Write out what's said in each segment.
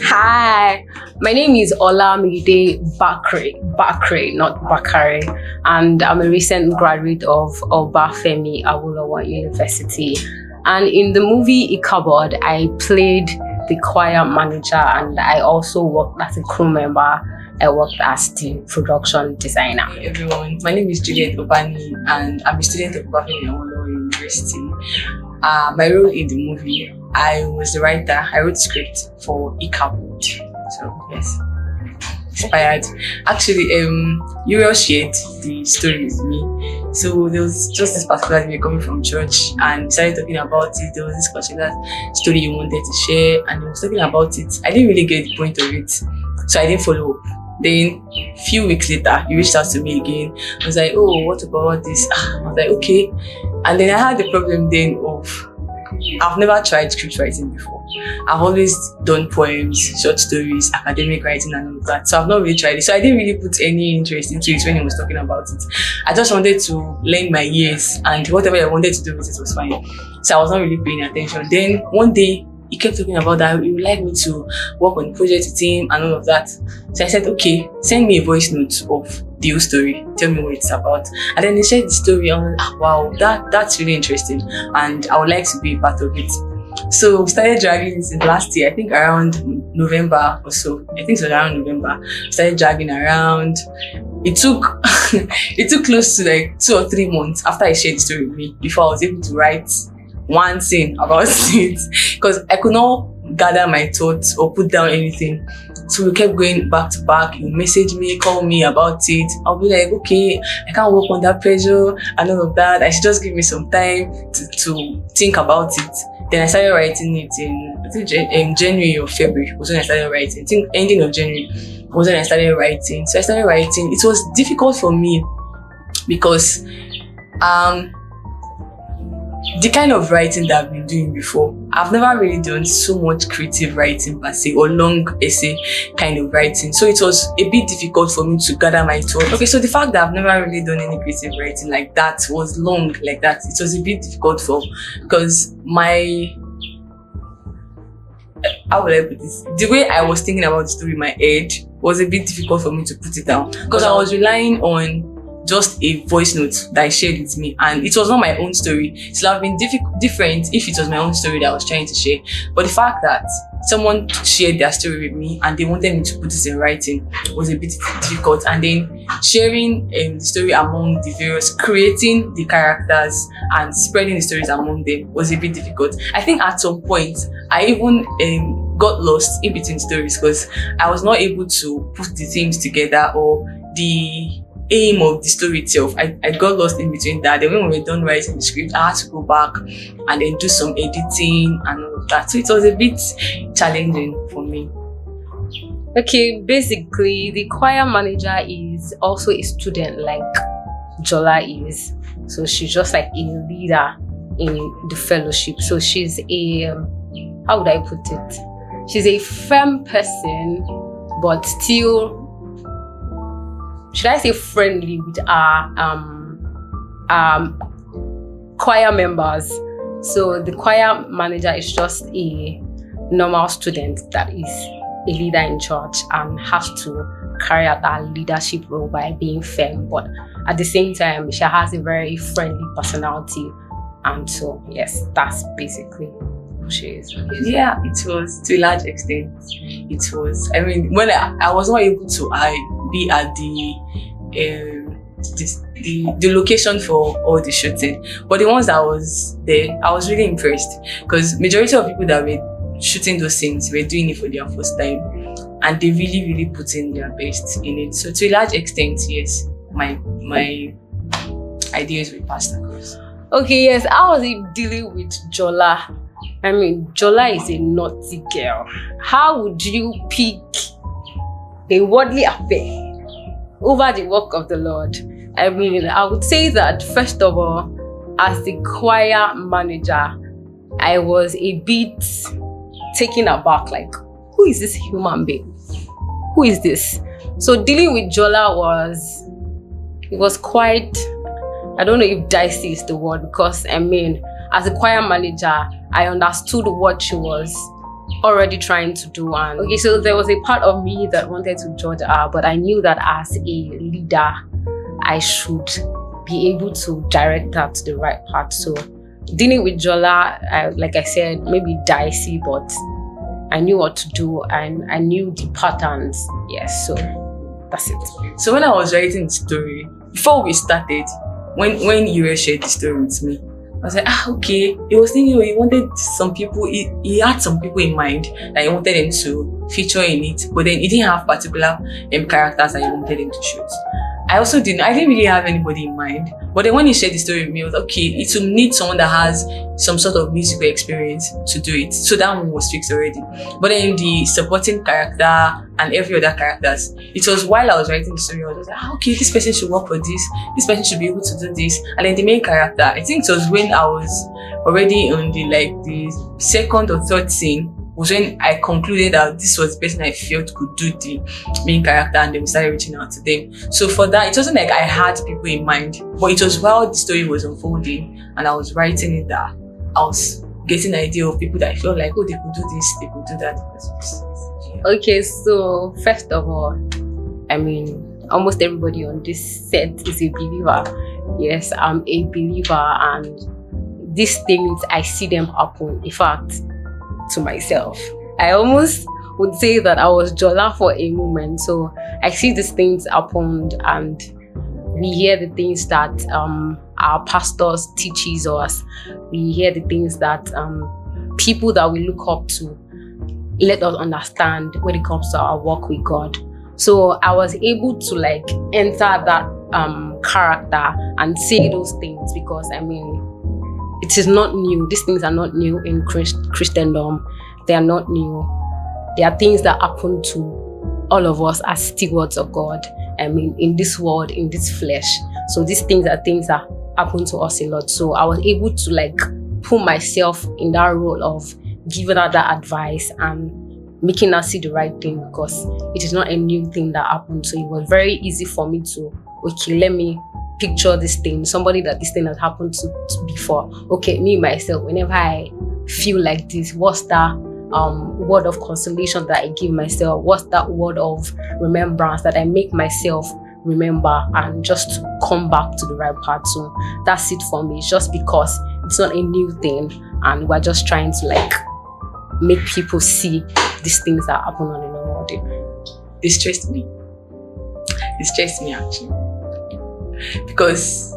Hi, my name is Olamide Bakre, not Bakare, and I'm a recent graduate of Obafemi Awolowo University. And in the movie ICHABOD, I played the choir manager, and I also worked as a crew member. I worked as the production designer. Hey everyone, my name is Juliet Obani, and I'm a student of Obafemi Awolowo University. My role in the movie, I was the writer. I wrote script for ICHABOD. So yes, inspired. Actually, Uriel shared the story with me. So there was just this particular day coming from church, and started talking about it. There was this particular story you wanted to share, and he was talking about it. I didn't really get the point of it, so I didn't follow up. Then a few weeks later, he reached out to me again. I was like, oh, what about this? I was like, okay. And then I had the problem then of, I've never tried script writing before. I've always done poems, short stories, academic writing and all of that. So I've not really tried it. So I didn't really put any interest into it when he was talking about it. I just wanted to lend my ears, and whatever I wanted to do with it was fine. So I was not really paying attention. Then one day, he kept talking about that he would like me to work on the project with him and all of that. So I said, okay, send me a voice note of the whole story. Tell me what it's about. And then he shared the story. I was like, wow, that's really interesting, and I would like to be a part of it. So we started dragging since last year, I think around November or so. I think it was around November. Started dragging around. It took it took close to like 2 or 3 months after he shared the story with me before I was able to write one thing about it, because I could not gather my thoughts or put down anything. So we kept going back to back. You message me, call me about it. I'll be like, okay, I can't work under pressure and all of that. I should just give me some time to think about it. Then I started writing it in January or February was when I started writing. I think ending of January was when I started writing. So I started writing. It was difficult for me because the kind of writing that I've been doing before, I've never really done so much creative writing per se, or long essay kind of writing. So it was a bit difficult for me to gather my thoughts. Okay, so the fact that I've never really done any creative writing like that, was long like that, it was a bit difficult because how would I put this? The way I was thinking about the story in my head was a bit difficult for me to put it down, because I was relying on just a voice note that I shared with me, and it was not my own story. It would have been different if it was my own story that I was trying to share. But the fact that someone shared their story with me and they wanted me to put it in writing was a bit difficult. And then sharing the story among the various, creating the characters and spreading the stories among them was a bit difficult. I think at some point I even got lost in between stories, because I was not able to put the themes together or the aim of the story itself. I got lost in between that. Then when we were done writing the script, I had to go back and then do some editing and all of that. So it was a bit challenging for me. Okay, basically, the choir manager is also a student like Jola is. So she's just like a leader in the fellowship. So she's a, how would I put it? She's a firm person, but still, should I say friendly with our choir members. So the choir manager is just a normal student that is a leader in church and has to carry out that leadership role by being firm, but at the same time she has a very friendly personality. And so yes, that's basically who she is. Yeah, it was to a large extent. It was, I mean, when I was not able to be at the location for all the shooting, but the ones that was there, I was really impressed, because majority of people that were shooting those scenes were doing it for their first time, and they really put in their best in it. So to a large extent, yes, my ideas were passed across. Okay, yes, how was it dealing with Jola? I mean, Jola is a naughty girl. How would you pick a worldly affair over the work of the Lord? I mean, I would say that first of all, as the choir manager, I was a bit taken aback, like, who is this human being? Who is this? So dealing with Jola was quite, I don't know if dicey is the word, because I mean, as a choir manager, I understood what she was already trying to do. And okay, so there was a part of me that wanted to judge her, but I knew that as a leader, I should be able to direct her to the right path. So dealing with Jola, like I said, maybe dicey, but I knew what to do and I knew the patterns. Yes, so that's it. So when I was writing the story, before we started, when you shared the story with me, I was like, okay. He was thinking, he wanted some people, he had some people in mind that he wanted them to feature in it, but then he didn't have particular characters that he wanted them to shoot. I didn't really have anybody in mind. But then when he shared the story with me, I was okay, it will need someone that has some sort of musical experience to do it. So that one was fixed already. But then the supporting character and every other characters, it was while I was writing the story, I was like, okay, this person should work for this person should be able to do this. And then the main character, I think it was when I was already on the second or third scene, was when I concluded that this was the person I felt could do the main character, and then we started reaching out to them. So for that, it wasn't like I had people in mind, but it was while the story was unfolding and I was writing it that I was getting an idea of people that I felt like, oh, they could do this, they could do that. Okay, so first of all, I mean, almost everybody on this set is a believer. Yes, I'm a believer, and these things, I see them happen. In fact, to myself, I almost would say that I was Jola for a moment. So I see these things happened, and we hear the things that our pastors teaches us. We hear the things that people that we look up to let us understand when it comes to our work with God. So I was able to enter that character and say those things, because I mean, it is not new. These things are not new in Christendom. They are not new. They are things that happen to all of us as stewards of God. I mean, in this world, in this flesh. So these things are things that happen to us a lot. So I was able to put myself in that role of giving her that advice and making her see the right thing, because it is not a new thing that happened. So it was very easy for me to, okay, let me picture this thing, somebody that this thing has happened to before. Okay, me myself, whenever I feel like this, what's that word of consolation that I give myself? What's that word of remembrance that I make myself remember, and just to come back to the right path? So that's it for me. It's just because it's not a new thing, and we're just trying to make people see these things that happen on a normal day. It stressed me actually, because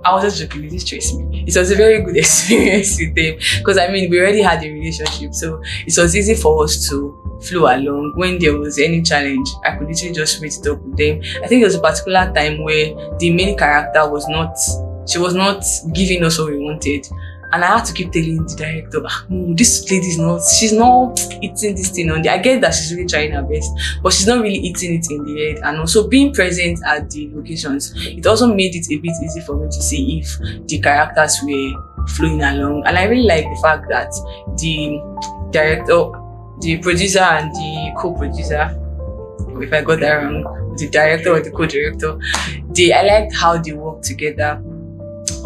I was just joking, it stressed me. It was a very good experience with them, because I mean, we already had a relationship, so it was easy for us to flow along. When there was any challenge, I could literally just meet it up with them. I think there was a particular time where the main character was not giving us what we wanted, and I had to keep telling the director, no, this lady she's not eating this thing on the. I get that she's really trying her best, but she's not really eating it in the head. And also being present at the locations, it also made it a bit easy for me to see if the characters were flowing along. And I really like the fact that the director, the producer and the co-producer, if I got that wrong, the director or the co-director, I liked how they worked together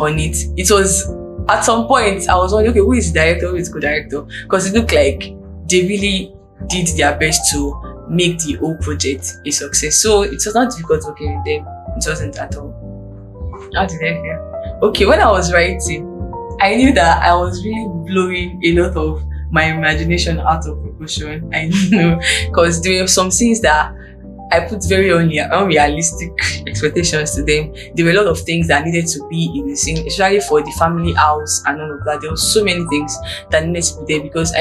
on it. It was, at some point, I was wondering, okay, who is the director, who is the co-director? Because it looked like they really did their best to make the whole project a success. So it was not difficult working with them. It wasn't at all. How did I feel? Okay, when I was writing, I knew that I was really blowing a lot of my imagination out of proportion. I know, because there were some scenes that I put very unrealistic expectations to them. There were a lot of things that needed to be in the scene, especially for the family house and all of that. There were so many things that needed to be there, because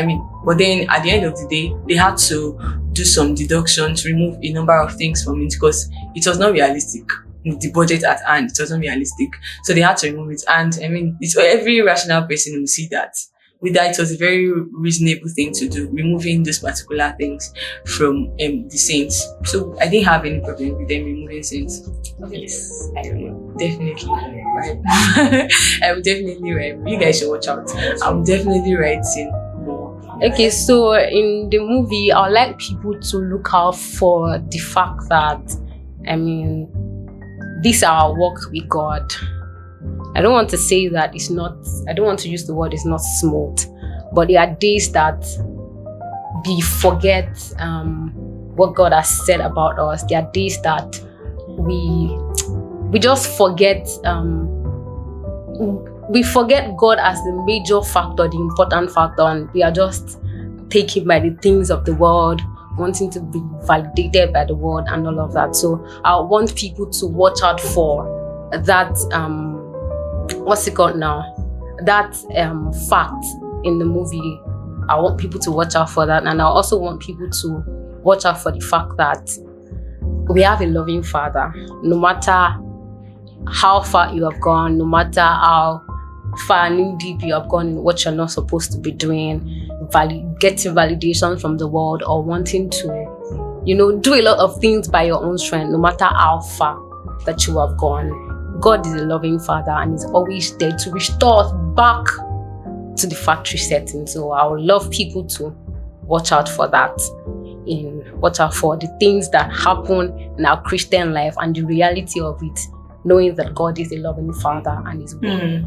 but then at the end of the day, they had to do some deductions, remove a number of things from it, because it was not realistic. The budget at hand, it wasn't realistic. So they had to remove it. And I mean, every rational person will see that. With that, it was a very reasonable thing to do, removing those particular things from the scenes. So I didn't have any problem with them removing scenes. Yes, I will definitely write. I will definitely write. You guys should watch out. I'm definitely writing more. Okay, so in the movie, I would like people to look out for the fact that, I mean, these are our work with God. I don't want to say that I don't want to use the word it's not smooth, but there are days that we forget what God has said about us. There are days that we just forget. We forget God as the major factor, the important factor, and we are just taken by the things of the world, wanting to be validated by the world and all of that. So I want people to watch out for that. What's it called now? That fact in the movie. I want people to watch out for that, and I also want people to watch out for the fact that we have a loving Father. No matter how far you have gone, no matter how far and deep you have gone in what you're not supposed to be doing, getting validation from the world, or wanting to, do a lot of things by your own strength, no matter how far that you have gone, God is a loving Father and is always there to restore us back to the factory setting. So I would love people to watch out for that, watch out for the things that happen in our Christian life and the reality of it, knowing that God is a loving Father and is good.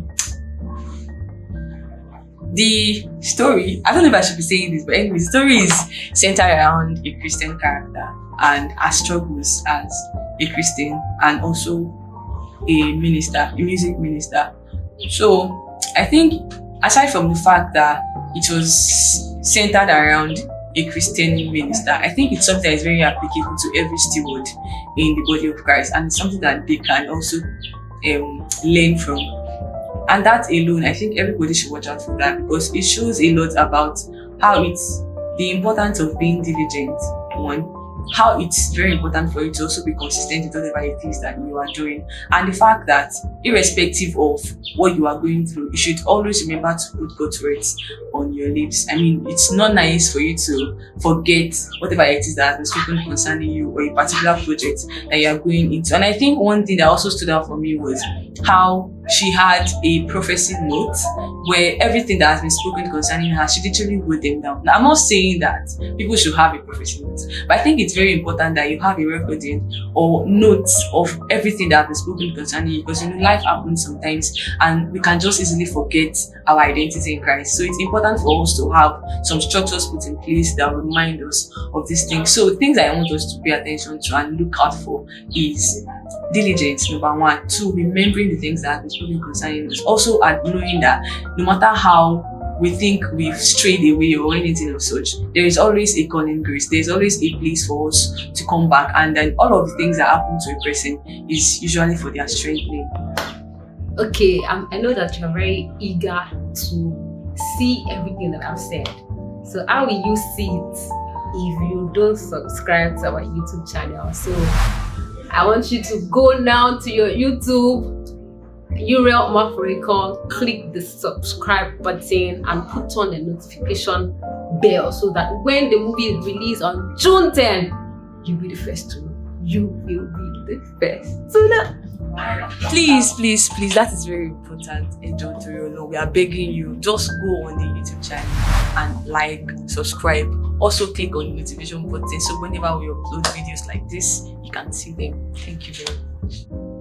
The story, I don't know if I should be saying this, but anyway, the story is centered around a Christian character and her struggles as a Christian and also a minister, a music minister. So I think aside from the fact that it was centered around a Christian minister, I think it's something that is very applicable to every steward in the body of Christ, and it's something that they can also learn from. And that alone, I think everybody should watch out for that, because it shows a lot about how it's the importance of being diligent. One, how it's very important for you to also be consistent with whatever it is that you are doing, and the fact that irrespective of what you are going through, you should always remember to put God's words on your lips. I mean, it's not nice for you to forget whatever it is that has been spoken concerning you or a particular project that you are going into. And I think one thing that also stood out for me was how she had a prophecy note where everything that has been spoken concerning her, she literally wrote them down. Now, I'm not saying that people should have a prophecy note, but I think it's very important that you have a recording or notes of everything that has been spoken concerning you, because life happens sometimes and we can just easily forget our identity in Christ. So it's important for us to have some structures put in place that remind us of these things. So things that I want us to pay attention to and look out for is diligence, number one. Two, remembering the things that have been spoken concerning us. Also, knowing that no matter how we think we've strayed away or anything of such, there is always a calling grace. There's always a place for us to come back, and then all of the things that happen to a person is usually for their strengthening. Okay, I know that you're very eager to see everything that I've said. So how will you see it if you don't subscribe to our YouTube channel? So I want you to go now to your YouTube URL Maforicon, click the subscribe button and put on the notification bell so that when the movie is released on June 10, you'll be the first to know. You will be the first to know. Please, that is very important. And John Toriolo, we are begging you, just go on the YouTube channel and like, subscribe. Also click on the notification button so whenever we upload videos like this, you can see them. Thank you very much.